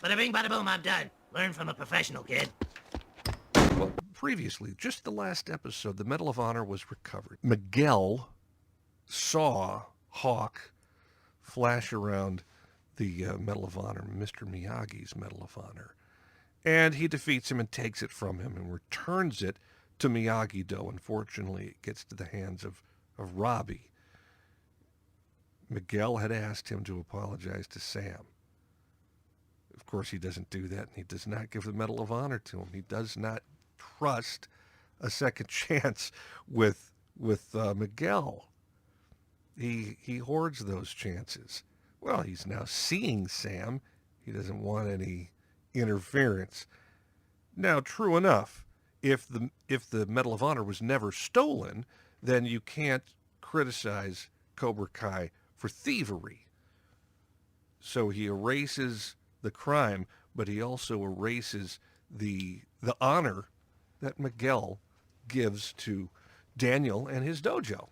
Bada bing, bada boom, I'm done. Learn from a professional, kid. Well, previously, just the last episode, the Medal of Honor was recovered. Miguel saw Hawk flash around the Medal of Honor, Mr. Miyagi's Medal of Honor. And he defeats him and takes it from him and returns it to Miyagi, though. Unfortunately, it gets to the hands of Robbie. Miguel had asked him to apologize to Sam. Of course, he doesn't do that, and he does not give the Medal of Honor to him. He does not trust a second chance with Miguel. He hoards those chances. Well, he's now seeing Sam. He doesn't want any interference. Now, true enough, if the Medal of Honor was never stolen, then you can't criticize Cobra Kai for thievery. So he erases the crime, but he also erases the honor that Miguel gives to Daniel and his dojo.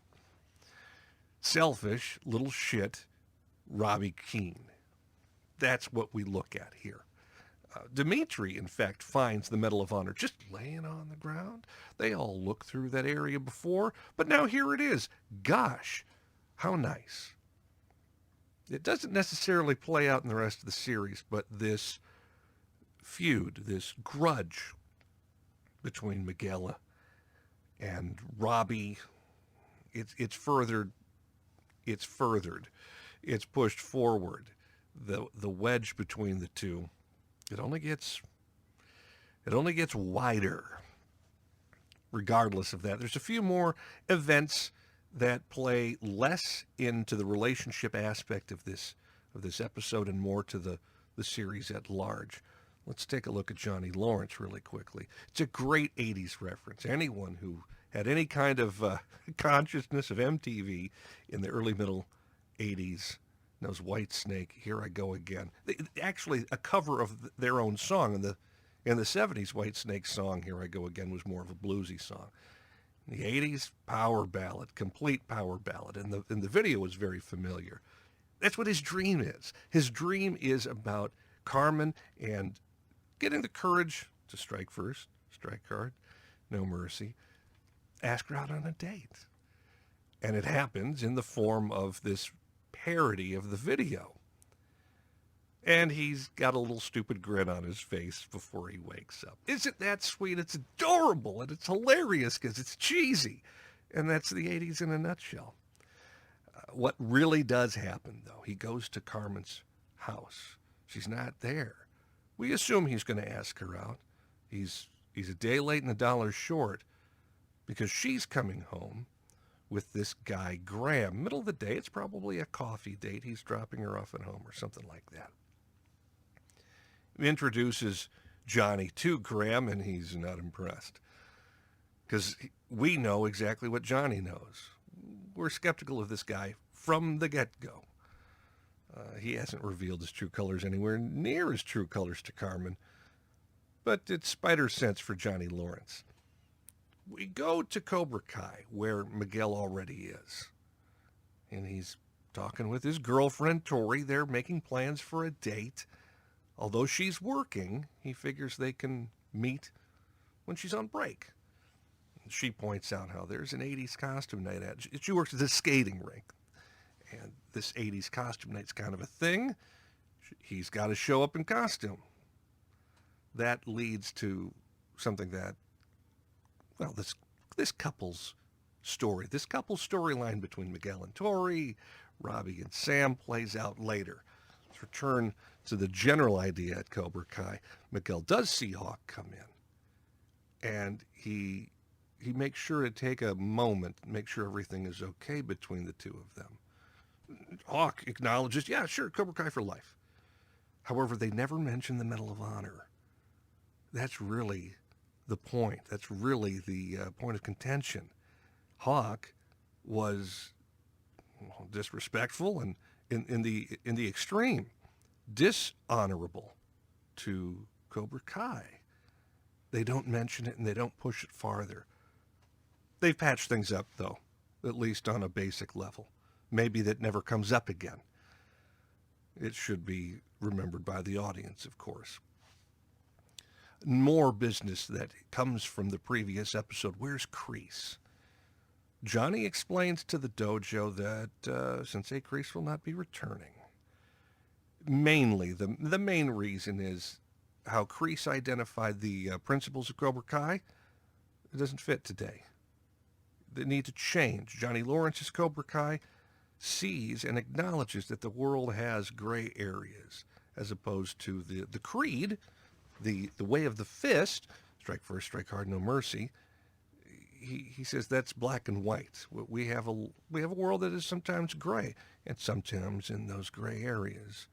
Selfish little shit, Robbie Keane. That's what we look at here. Dimitri, in fact, finds the Medal of Honor just laying on the ground. They all looked through that area before, but now here it is. Gosh, how nice. It doesn't necessarily play out in the rest of the series, but this feud, this grudge between Miguel and Robbie, it's furthered. It's pushed forward. The wedge between the two, it only gets wider. Regardless of that, there's a few more events that play less into the relationship aspect of this episode and more to the series at large. Let's take a look at Johnny Lawrence really quickly. It's a great 80s reference. Anyone who had any kind of consciousness of MTV in the early middle 80s knows White Snake, Here I Go Again. Actually, a cover of their own song. In the 70s, White Snake's song, Here I Go Again, was more of a bluesy song. In the 80s, power ballad, complete power ballad. And the video was very familiar. That's what his dream is. His dream is about Carmen and getting the courage to strike first, strike hard, no mercy, ask her out on a date. And it happens in the form of this parody of the video. And he's got a little stupid grin on his face before he wakes up. Isn't that sweet? It's adorable, and it's hilarious because it's cheesy. And that's the 80s in a nutshell. What really does happen, though, he goes to Carmen's house. She's not there. We assume he's going to ask her out. He's a day late and $1 short because she's coming home with this guy, Graham. Middle of the day, it's probably a coffee date. He's dropping her off at home or something like that. He introduces Johnny to Graham, and he's not impressed because we know exactly what Johnny knows. We're skeptical of this guy from the get-go. He hasn't revealed his true colors anywhere near his true colors to Carmen, but it's spider sense for Johnny Lawrence. We go to Cobra Kai, where Miguel already is, and he's talking with his girlfriend, Tori. They're making plans for a date. Although she's working, he figures they can meet when she's on break. She points out how there's an 80s costume night at. She works at the skating rink. And this 80s costume night's kind of a thing. He's got to show up in costume. That leads to something that, well, this couple's story, this couple's storyline between Miguel and Tori, Robbie and Sam plays out later. Let's return to the general idea at Cobra Kai. Miguel does see Hawk come in, and he makes sure to take a moment, make sure everything is okay between the two of them. Hawk acknowledges, yeah, sure, Cobra Kai for life. However, they never mention the Medal of Honor. That's really the point. That's really the point of contention. Hawk was disrespectful and in the extreme, dishonorable to Cobra Kai. They don't mention it and they don't push it farther. They've patched things up, though, at least on a basic level. Maybe that never comes up again. It should be remembered by the audience, of course. More business that comes from the previous episode. Where's Kreese? Johnny explains to the dojo that Sensei Kreese will not be returning. Mainly, the main reason is how Kreese identified the principles of Cobra Kai. It doesn't fit today. They need to change. Johnny Lawrence's Cobra Kai sees and acknowledges that the world has gray areas, as opposed to the creed, the way of the fist, strike first, strike hard, no mercy. He says that's black and white. We have a world that is sometimes gray, and sometimes in those gray areas,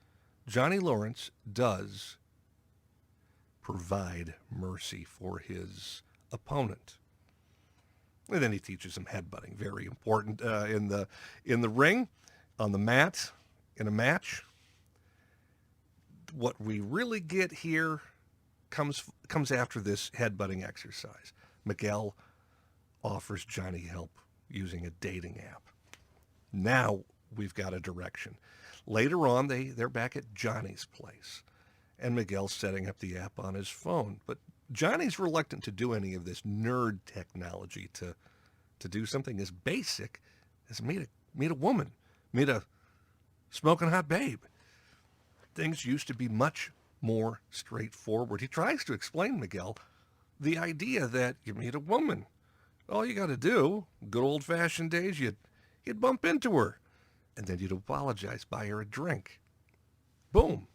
Johnny Lawrence does provide mercy for his opponent. And then he teaches him headbutting, very important in the ring, on the mat, in a match. What we really get here comes after this headbutting exercise. Miguel offers Johnny help using a dating app. Now we've got a direction. Later on, they're back at Johnny's place, and Miguel's setting up the app on his phone. But Johnny's reluctant to do any of this nerd technology to do something as basic as meet a woman, meet a smoking hot babe. Things used to be much more straightforward. He tries to explain, Miguel, the idea that you meet a woman. All you got to do, good old-fashioned days, you'd bump into her, and then you'd apologize, buy her a drink. Boom.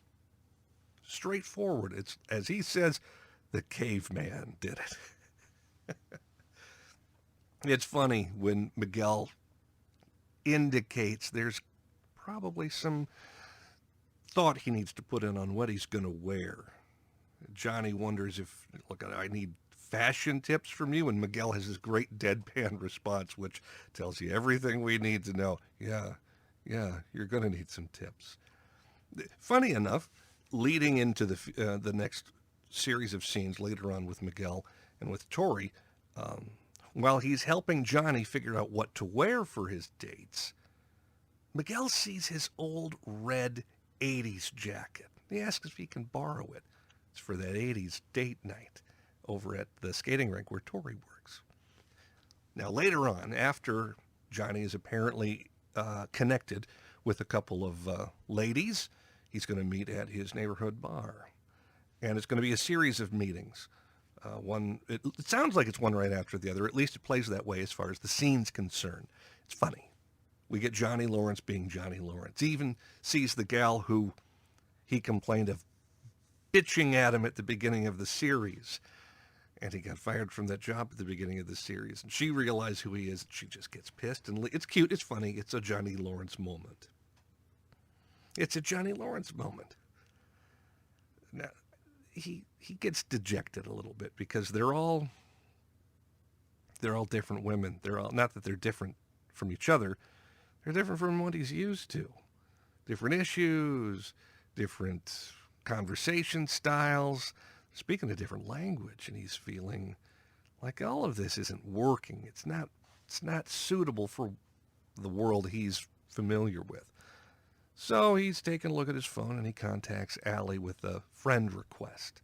Straightforward. It's, as he says, the caveman did it. It's funny when Miguel indicates there's probably some thought he needs to put in on what he's going to wear. Johnny wonders if, look, I need fashion tips from you, and Miguel has this great deadpan response, which tells you everything we need to know. Yeah, you're going to need some tips. Funny enough, leading into the next series of scenes later on with Miguel and with Tori, while he's helping Johnny figure out what to wear for his dates, Miguel sees his old red 80s jacket. He asks if he can borrow it. It's for that 80s date night over at the skating rink where Tori works. Now later on, after Johnny is apparently connected with a couple of ladies, he's going to meet at his neighborhood bar. And it's going to be a series of meetings. It sounds like it's one right after the other. At least it plays that way as far as the scene's concerned. It's funny. We get Johnny Lawrence being Johnny Lawrence. He even sees the gal who he complained of bitching at him at the beginning of the series. And he got fired from that job at the beginning of the series. And she realized who he is. And she just gets pissed. And it's cute. It's funny. It's a Johnny Lawrence moment. It's a Johnny Lawrence moment. Now, he gets dejected a little bit because they're all different women. They're all, not that they're different from each other. They're different from what he's used to. Different issues, different conversation styles, speaking a different language, and he's feeling like all of this isn't working. It's not suitable for the world he's familiar with. So he's taking a look at his phone and he contacts Allie with a friend request.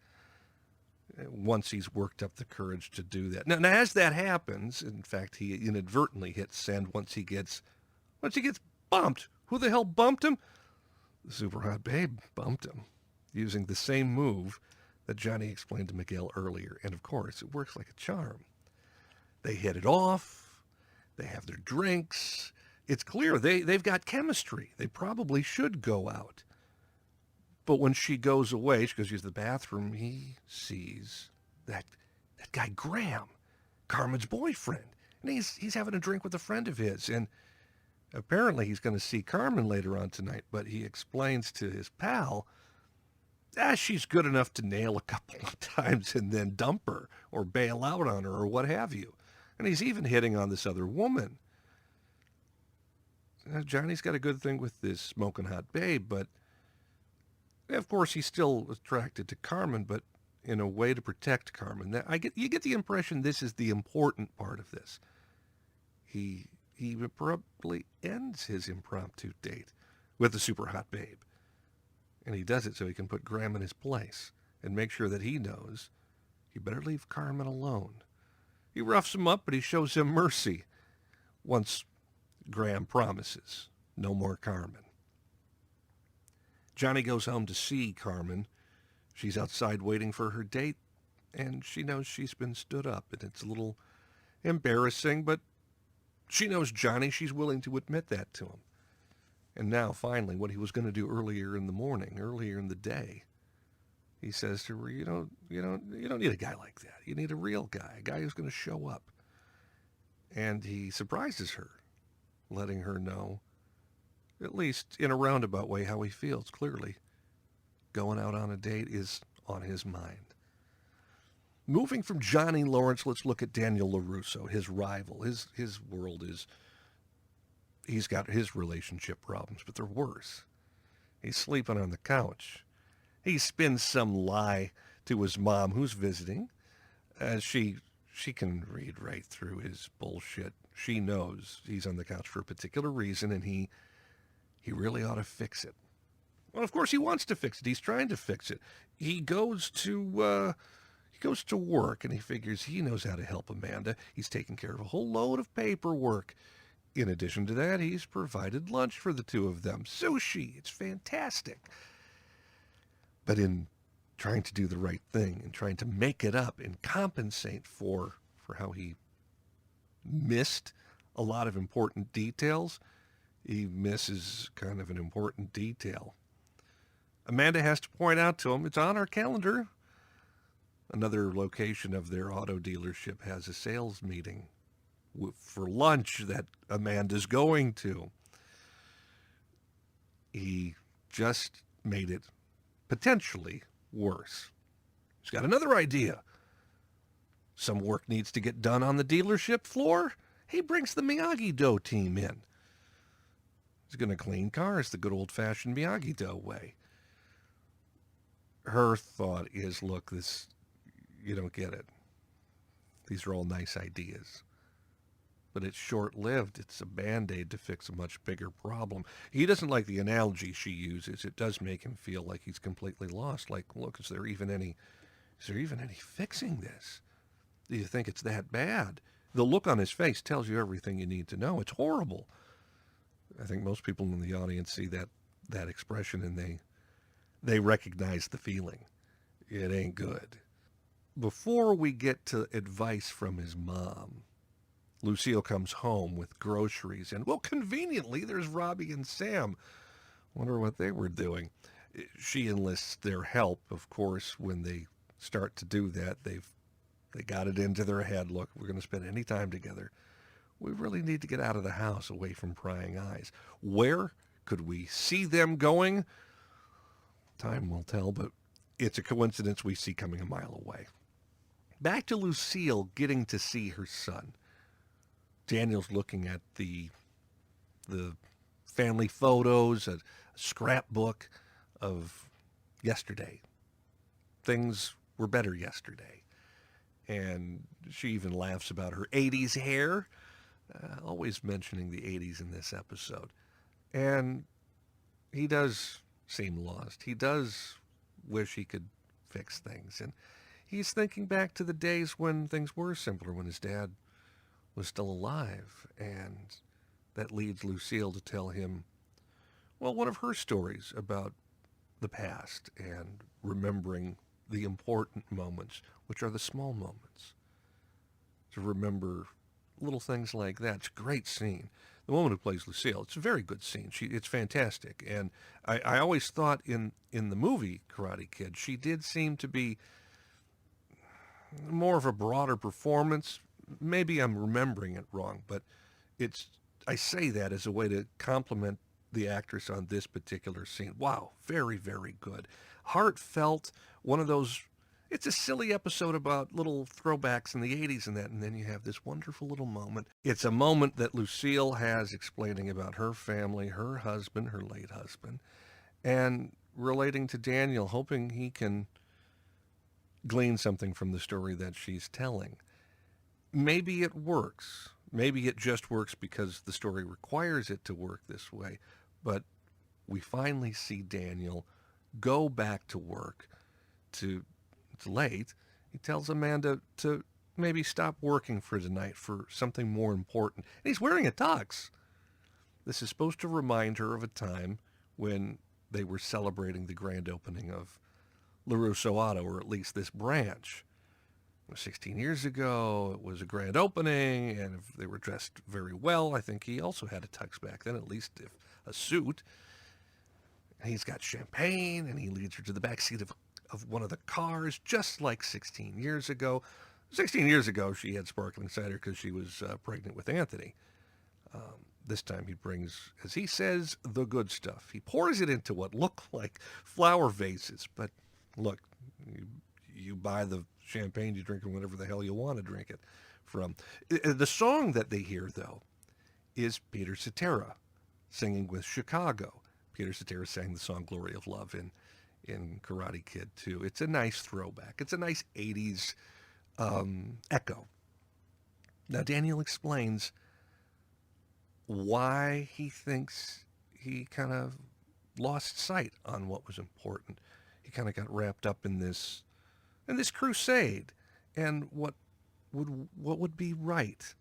Once he's worked up the courage to do that. Now as that happens, in fact, he inadvertently hits send once he gets bumped. Who the hell bumped him? The super hot babe bumped him, using the same move that Johnny explained to Miguel earlier. And of course, it works like a charm. They hit it off. They have their drinks. It's clear they've got chemistry. They probably should go out. But when she goes away, she goes to use the bathroom, he sees that guy Graham, Carmen's boyfriend. And he's having a drink with a friend of his. And apparently he's going to see Carmen later on tonight, but he explains to his pal, she's good enough to nail a couple of times and then dump her or bail out on her or what have you. And he's even hitting on this other woman. Johnny's got a good thing with this smoking hot babe, but of course he's still attracted to Carmen, but in a way to protect Carmen. You get the impression this is the important part of this. He abruptly ends his impromptu date with the super hot babe. And he does it so he can put Graham in his place and make sure that he knows he better leave Carmen alone. He roughs him up, but he shows him mercy once Graham promises no more Carmen. Johnny goes home to see Carmen. She's outside waiting for her date, and she knows she's been stood up, and it's a little embarrassing, but she knows Johnny. She's willing to admit that to him. And now, finally, what he was going to do earlier in the morning, earlier in the day, he says to her, you don't need a guy like that. You need a real guy, a guy who's going to show up. And he surprises her, letting her know, at least in a roundabout way, how he feels. Clearly, going out on a date is on his mind. Moving from Johnny Lawrence, let's look at Daniel Larusso, his rival. His world is, he's got his relationship problems, but they're worse. He's sleeping on the couch. He spins some lie to his mom, who's visiting. She can read right through his bullshit. She knows he's on the couch for a particular reason, and he really ought to fix it. Well, of course, he wants to fix it. He's trying to fix it. He goes to work, and he figures he knows how to help Amanda. He's taken care of a whole load of paperwork. In addition to that, he's provided lunch for the two of them. Sushi. It's fantastic. But in trying to do the right thing and trying to make it up and compensate for how he missed a lot of important details, he misses kind of an important detail. Amanda has to point out to him, it's on our calendar. Another location of their auto dealership has a sales meeting for lunch that Amanda's going to. He just made it potentially worse. He's got another idea. Some work needs to get done on the dealership floor. He brings the Miyagi-Do team in. He's going to clean cars the good old-fashioned Miyagi-Do way. Her thought is, look, you don't get it. These are all nice ideas. But it's short-lived. It's a Band-Aid to fix a much bigger problem. He doesn't like the analogy she uses. It does make him feel like he's completely lost. Like, look, is there even any fixing this? Do you think it's that bad? The look on his face tells you everything you need to know. It's horrible. I think most people in the audience see that expression and they recognize the feeling. It ain't good. Before we get to advice from his mom, Lucille comes home with groceries, and, well, conveniently, there's Robbie and Sam. Wonder what they were doing. She enlists their help, of course. When they start to do that, they got it into their head, look, we're going to spend any time together. We really need to get out of the house, away from prying eyes. Where could we see them going? Time will tell, but it's a coincidence we see coming a mile away. Back to Lucille getting to see her son. Daniel's looking at the family photos, a scrapbook of yesterday. Things were better yesterday. And she even laughs about her 80s hair, always mentioning the 80s in this episode. And he does seem lost. He does wish he could fix things. And he's thinking back to the days when things were simpler, when his dad was still alive, and that leads Lucille to tell him, well, one of her stories about the past and remembering the important moments, which are the small moments. To remember little things like that. It's a great scene. The woman who plays Lucille, it's a very good scene. It's fantastic. And I always thought in the movie Karate Kid, she did seem to be more of a broader performance. Maybe I'm remembering it wrong, but I say that as a way to compliment the actress on this particular scene. Wow, very, very good. Heartfelt, one of those, it's a silly episode about little throwbacks in the 80s and that, and then you have this wonderful little moment. It's a moment that Lucille has explaining about her family, her husband, her late husband, and relating to Daniel, hoping he can glean something from the story that she's telling. Maybe it works. Maybe it just works because the story requires it to work this way. But we finally see Daniel go back to work. It's late. He tells Amanda to maybe stop working for tonight for something more important. And he's wearing a tux. This is supposed to remind her of a time when they were celebrating the grand opening of Larusso Auto, or at least this branch. 16 years ago, it was a grand opening, and if they were dressed very well, I think he also had a tux back then, at least if a suit. And he's got champagne, and he leads her to the back seat of one of the cars, just like 16 years ago. 16 years ago, she had sparkling cider because she was pregnant with Anthony. This time he brings, as he says, the good stuff. He pours it into what look like flower vases, but look, you buy the champagne, you drink it whatever the hell you want to drink it from. The song that they hear, though, is Peter Cetera singing with Chicago. Peter Cetera sang the song Glory of Love in Karate Kid 2. It's a nice throwback. It's a nice 80s echo. Now, Daniel explains why he thinks he kind of lost sight on what was important. He kind of got wrapped up in this crusade and what would be right.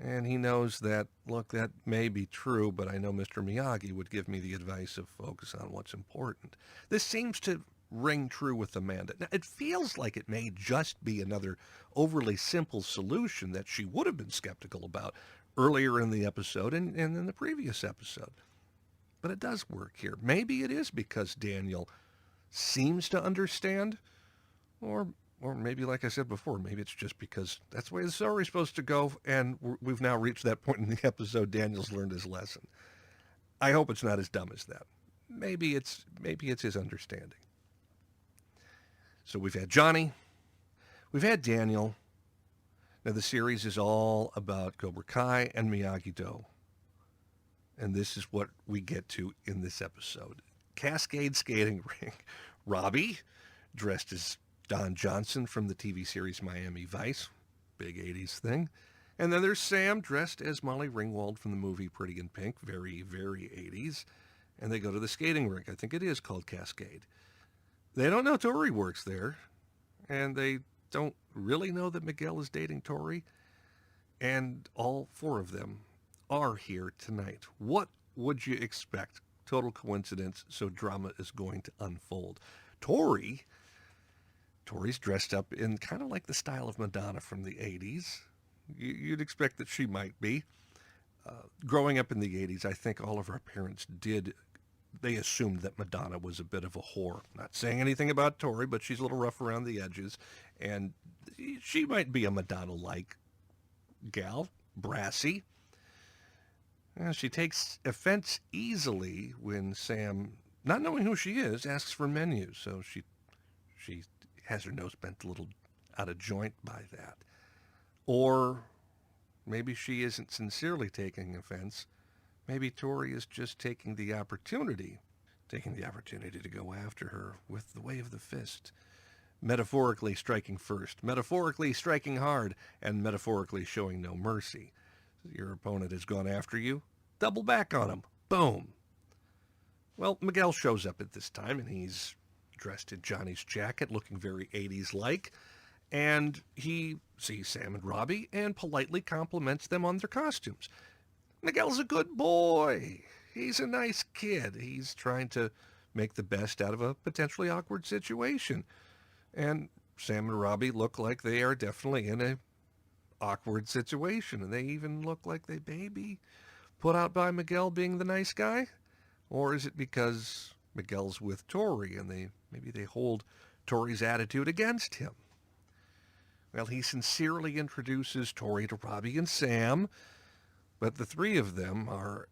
And he knows that, look, that may be true, but I know Mr. Miyagi would give me the advice of focus on what's important. This seems to ring true with Amanda. Now, it feels like it may just be another overly simple solution that she would have been skeptical about earlier in the episode and in the previous episode. But it does work here. Maybe it is because Daniel seems to understand, or maybe, like I said before, maybe it's just because that's the way the story's supposed to go, and we've now reached that point in the episode. Daniel's learned his lesson. I hope it's not as dumb as that. Maybe it's his understanding. So we've had Johnny, we've had Daniel. Now the series is all about Cobra Kai and Miyagi-Do. And this is what we get to in this episode. Cascade skating rink. Robbie, dressed as Don Johnson from the TV series Miami Vice. Big 80s thing. And then there's Sam, dressed as Molly Ringwald from the movie Pretty in Pink. Very, very 80s. And they go to the skating rink. I think it is called Cascade. They don't know Tori works there. And they don't really know that Miguel is dating Tori. And all four of them are here tonight. What would you expect? Total coincidence, so drama is going to unfold. Tori's dressed up in kind of like the style of Madonna from the 80s. You'd expect that she might be. Growing up in the 80s, I think all of our parents they assumed that Madonna was a bit of a whore. Not saying anything about Tori, but she's a little rough around the edges. And she might be a Madonna-like gal, brassy. She takes offense easily when Sam, not knowing who she is, asks for menus. So she has her nose bent a little out of joint by that. Or maybe she isn't sincerely taking offense. Maybe Tori is just taking the opportunity to go after her with the way of the fist. Metaphorically striking first, metaphorically striking hard, and metaphorically showing no mercy. Your opponent has gone after you. Double back on him. Boom. Well, Miguel shows up at this time, and he's dressed in Johnny's jacket, looking very 80s-like. And he sees Sam and Robbie and politely compliments them on their costumes. Miguel's a good boy. He's a nice kid. He's trying to make the best out of a potentially awkward situation. And Sam and Robbie look like they are definitely in a awkward situation. And they even look like they may be put out by Miguel being the nice guy. Or is it because Miguel's with Tori and maybe they hold Tori's attitude against him? Well, he sincerely introduces Tori to Robbie and Sam, but the three of them are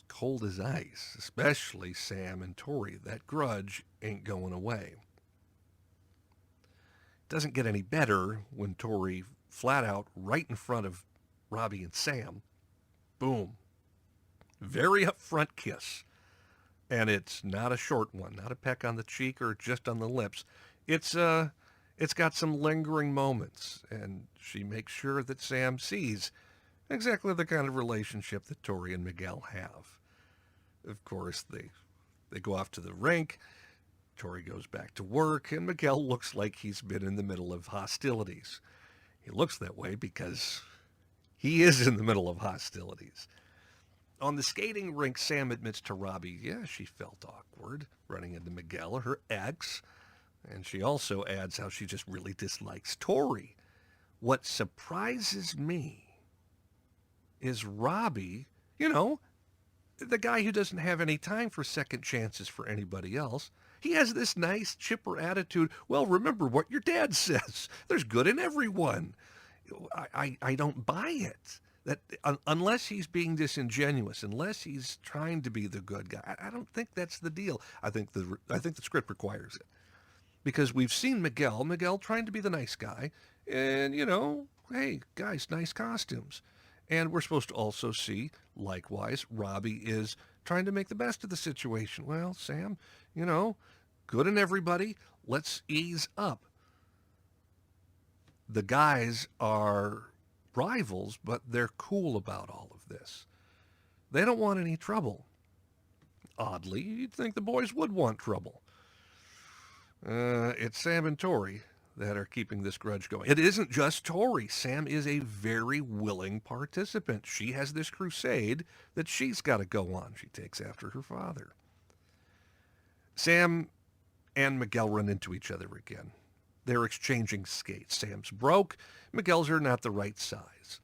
cold as ice, especially Sam and Tori. That grudge ain't going away. It doesn't get any better when Tori, flat out, right in front of Robbie and Sam, boom, very upfront kiss. And it's not a short one, not a peck on the cheek or just on the lips. It's got some lingering moments, and she makes sure that Sam sees exactly the kind of relationship that Tori and Miguel have. Of course, they go off to the rink. Tori goes back to work, and Miguel looks like he's been in the middle of hostilities. He looks that way because he is in the middle of hostilities. On the skating rink, Sam admits to Robbie, yeah, she felt awkward running into Miguel, her ex, and she also adds how she just really dislikes Tori. What surprises me is Robbie, the guy who doesn't have any time for second chances for anybody else. He has this nice, chipper attitude. Well, remember what your dad says. There's good in everyone. I don't buy it. That unless he's being disingenuous, unless he's trying to be the good guy, I don't think that's the deal. I think the script requires it, because we've seen Miguel trying to be the nice guy, and hey guys, nice costumes, and we're supposed to also see, likewise, Robbie is trying to make the best of the situation. Well, Sam, good in everybody. Let's ease up. The guys are rivals, but they're cool about all of this. They don't want any trouble. Oddly, you'd think the boys would want trouble. It's Sam and Tori that are keeping this grudge going. It isn't just Tori. Sam is a very willing participant. She has this crusade that she's got to go on. She takes after her father. Sam and Miguel run into each other again. They're exchanging skates. Sam's broke. Miguel's are not the right size.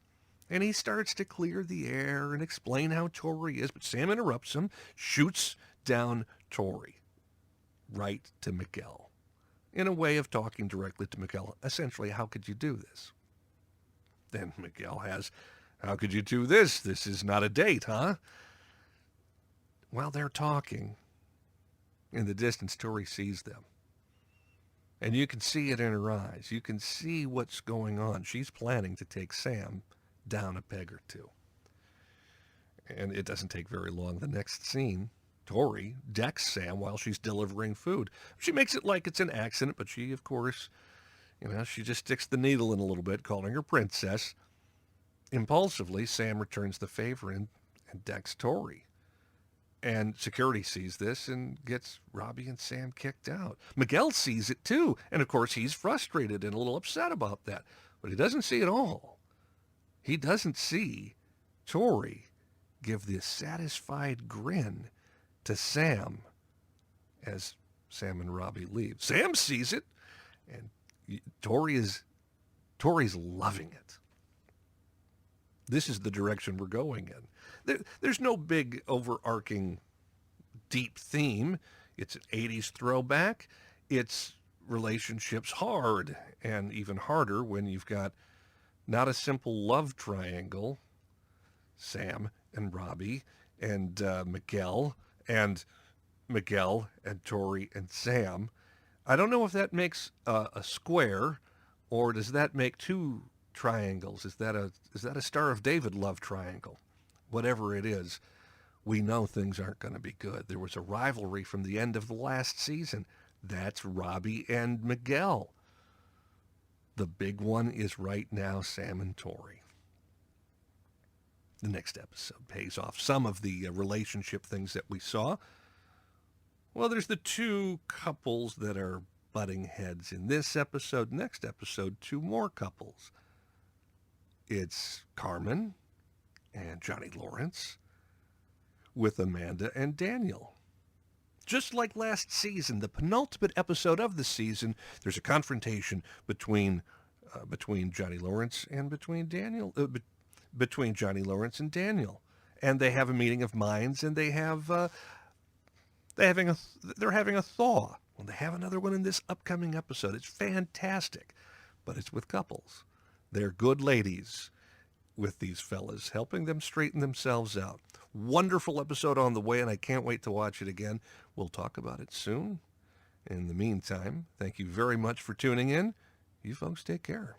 And he starts to clear the air and explain how Tori is, but Sam interrupts him, shoots down Tori, right to Miguel, in a way of talking directly to Miguel. Essentially, how could you do this? Then Miguel has, how could you do this? This is not a date, huh? While they're talking, in the distance, Tori sees them. And you can see it in her eyes. You can see what's going on. She's planning to take Sam down a peg or two. And it doesn't take very long. The next scene, Tori decks Sam while she's delivering food. She makes it like it's an accident, but she, of course, she just sticks the needle in a little bit, calling her princess. Impulsively, Sam returns the favor and decks Tori. And security sees this and gets Robbie and Sam kicked out. Miguel sees it too. And of course, he's frustrated and a little upset about that. But he doesn't see it all. He doesn't see Tori give this satisfied grin to Sam as Sam and Robbie leave. Sam sees it, and Tori's loving it. This is the direction we're going in. There's no big overarching deep theme. It's an 80s throwback. It's relationships hard, and even harder when you've got not a simple love triangle, Sam and Robbie and Miguel and Tori and Sam. I don't know if that makes a square, or does that make two triangles? Is that a Star of David love triangle? Whatever it is, we know things aren't going to be good. There was a rivalry from the end of the last season. That's Robbie and Miguel. The big one is right now Sam and Tori. The next episode pays off some of the relationship things that we saw. Well, there's the two couples that are butting heads in this episode. Next episode, two more couples. It's Carmen and Johnny Lawrence with Amanda and Daniel. Just like last season, the penultimate episode of the season, there's a confrontation between Johnny Lawrence and between Johnny Lawrence and Daniel, and they have a meeting of minds, and they're having a thaw. Well, they have another one in this upcoming episode. It's fantastic, but it's with couples. They're good ladies with these fellas, helping them straighten themselves out. Wonderful episode on the way, and I can't wait to watch it again. We'll talk about it soon. In the meantime, thank you very much for tuning in. You folks take care.